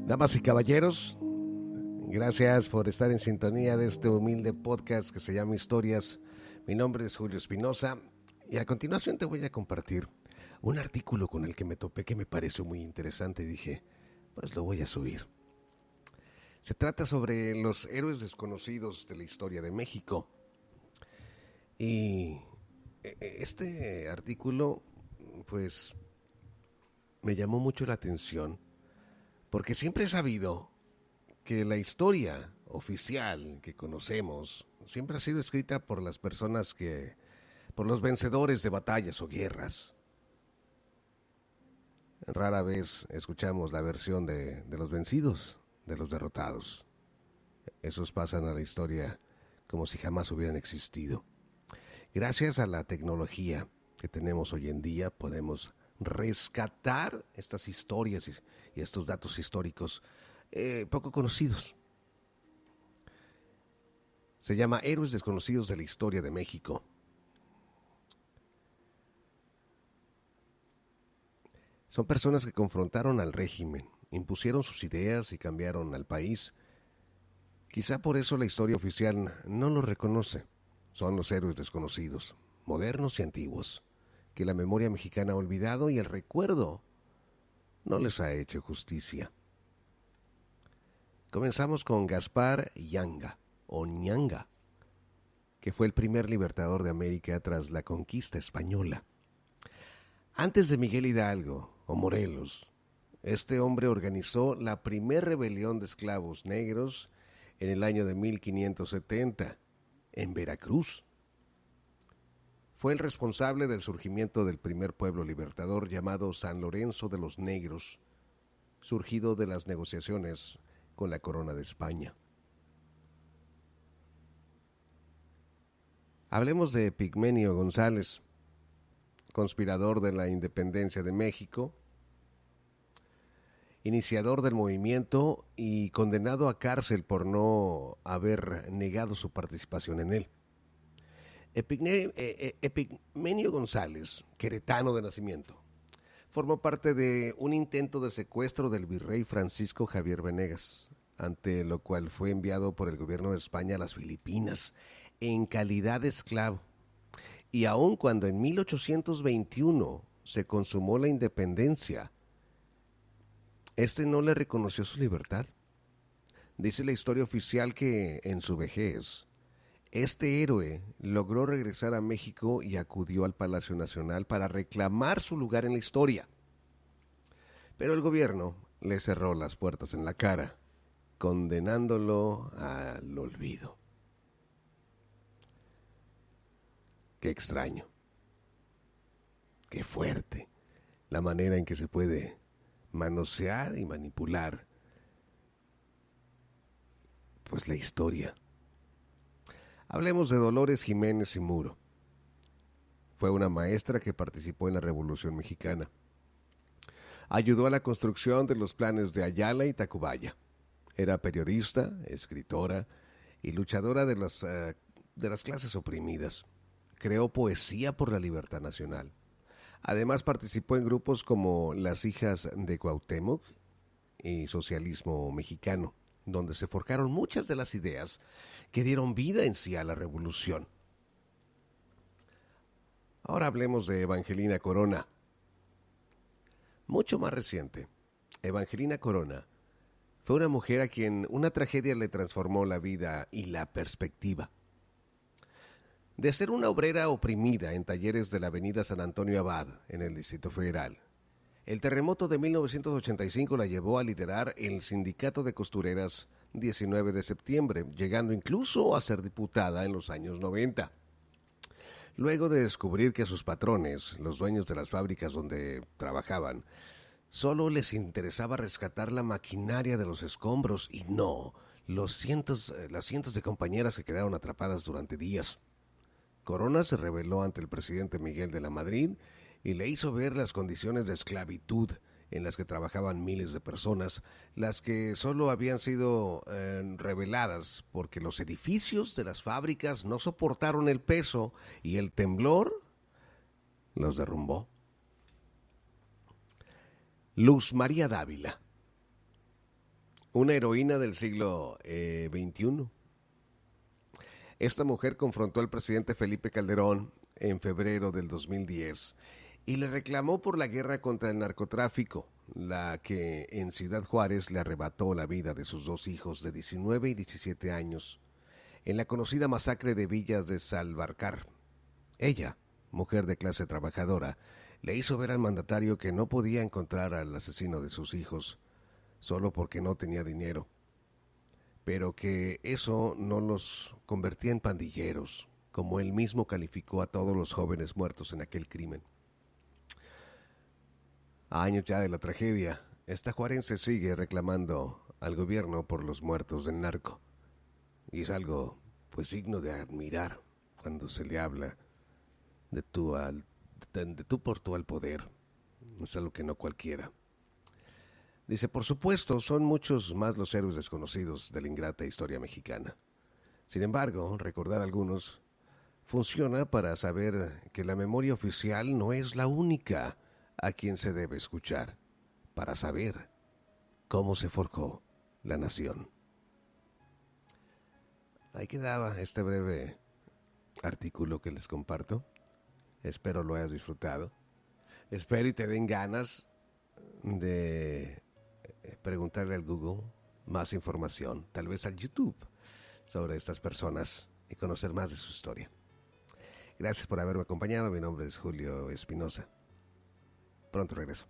Damas y caballeros, gracias por estar en sintonía de este humilde podcast que se llama Historias. Mi nombre es Julio Espinosa y a continuación te voy a compartir un artículo con el que me topé que me pareció muy interesante y dije, pues lo voy a subir. Se trata sobre los héroes desconocidos de la historia de México. Y este artículo, pues, me llamó mucho la atención porque siempre he sabido que la historia oficial que conocemos siempre ha sido escrita por las personas por los vencedores de batallas o guerras. Rara vez escuchamos la versión de los vencidos, de los derrotados. Esos pasan a la historia como si jamás hubieran existido. Gracias a la tecnología que tenemos hoy en día podemos rescatar estas historias y estos datos históricos poco conocidos. Se llama Héroes desconocidos de la historia de México. Son personas que confrontaron al régimen, impusieron sus ideas y cambiaron al país. Quizá por eso la historia oficial no los reconoce. Son los héroes desconocidos, modernos y antiguos, que la memoria mexicana ha olvidado y el recuerdo no les ha hecho justicia. Comenzamos con Gaspar Yanga, o Ñanga, que fue el primer libertador de América tras la conquista española. Antes de Miguel Hidalgo o Morelos, este hombre organizó la primer rebelión de esclavos negros en el año de 1570, en Veracruz. Fue el responsable del surgimiento del primer pueblo libertador llamado San Lorenzo de los Negros, surgido de las negociaciones con la corona de España. Hablemos de Epigmenio González, conspirador de la independencia de México, iniciador del movimiento y condenado a cárcel por no haber negado su participación en él. Epigmenio González, queretano de nacimiento, formó parte de un intento de secuestro del virrey Francisco Javier Venegas, ante lo cual fue enviado por el gobierno de España a las Filipinas en calidad de esclavo. Y aun cuando en 1821 se consumó la independencia, este no le reconoció su libertad. Dice la historia oficial que en su vejez, este héroe logró regresar a México y acudió al Palacio Nacional para reclamar su lugar en la historia. Pero el gobierno le cerró las puertas en la cara, condenándolo al olvido. Qué extraño, qué fuerte la manera en que se puede manosear y manipular pues la historia. Hablemos de Dolores Jiménez y Muro. Fue una maestra que participó en la Revolución Mexicana. Ayudó a la construcción de los planes de Ayala y Tacubaya. Era periodista, escritora y luchadora de las clases oprimidas. Creó poesía por la libertad nacional. Además participó en grupos como Las Hijas de Cuauhtémoc y Socialismo Mexicano, donde se forjaron muchas de las ideas que dieron vida en sí a la revolución. Ahora hablemos de Evangelina Corona. Mucho más reciente, Evangelina Corona fue una mujer a quien una tragedia le transformó la vida y la perspectiva. De ser una obrera oprimida en talleres de la avenida San Antonio Abad, en el Distrito Federal, el terremoto de 1985 la llevó a liderar el Sindicato de Costureras 19 de septiembre, llegando incluso a ser diputada en los años 90. Luego de descubrir que a sus patrones, los dueños de las fábricas donde trabajaban, solo les interesaba rescatar la maquinaria de los escombros y no las cientos de compañeras que quedaron atrapadas durante días. Corona se rebeló ante el presidente Miguel de la Madrid y le hizo ver las condiciones de esclavitud en las que trabajaban miles de personas, las que solo habían sido reveladas porque los edificios de las fábricas no soportaron el peso y el temblor los derrumbó. Luz María Dávila. una heroína del siglo XXI. Esta mujer confrontó al presidente Felipe Calderón en febrero del 2010 y le reclamó por la guerra contra el narcotráfico, la que en Ciudad Juárez le arrebató la vida de sus dos hijos de 19 y 17 años, en la conocida masacre de Villas de Salvarcar. Ella, mujer de clase trabajadora, le hizo ver al mandatario que no podía encontrar al asesino de sus hijos solo porque no tenía dinero, pero que eso no los convertía en pandilleros, como él mismo calificó a todos los jóvenes muertos en aquel crimen. A años ya de la tragedia, esta juarense sigue reclamando al gobierno por los muertos del narco. Y es algo, pues, digno de admirar cuando se le habla de tú por tú al poder. Es algo que no cualquiera. Dice, por supuesto, son muchos más los héroes desconocidos de la ingrata historia mexicana. Sin embargo, recordar algunos funciona para saber que la memoria oficial no es la única a quien se debe escuchar, para saber cómo se forjó la nación. Ahí quedaba este breve artículo que les comparto. Espero lo hayas disfrutado. Espero y te den ganas de preguntarle al Google más información, tal vez al YouTube, sobre estas personas y conocer más de su historia. Gracias por haberme acompañado. Mi nombre es Julio Espinosa. Pronto regreso.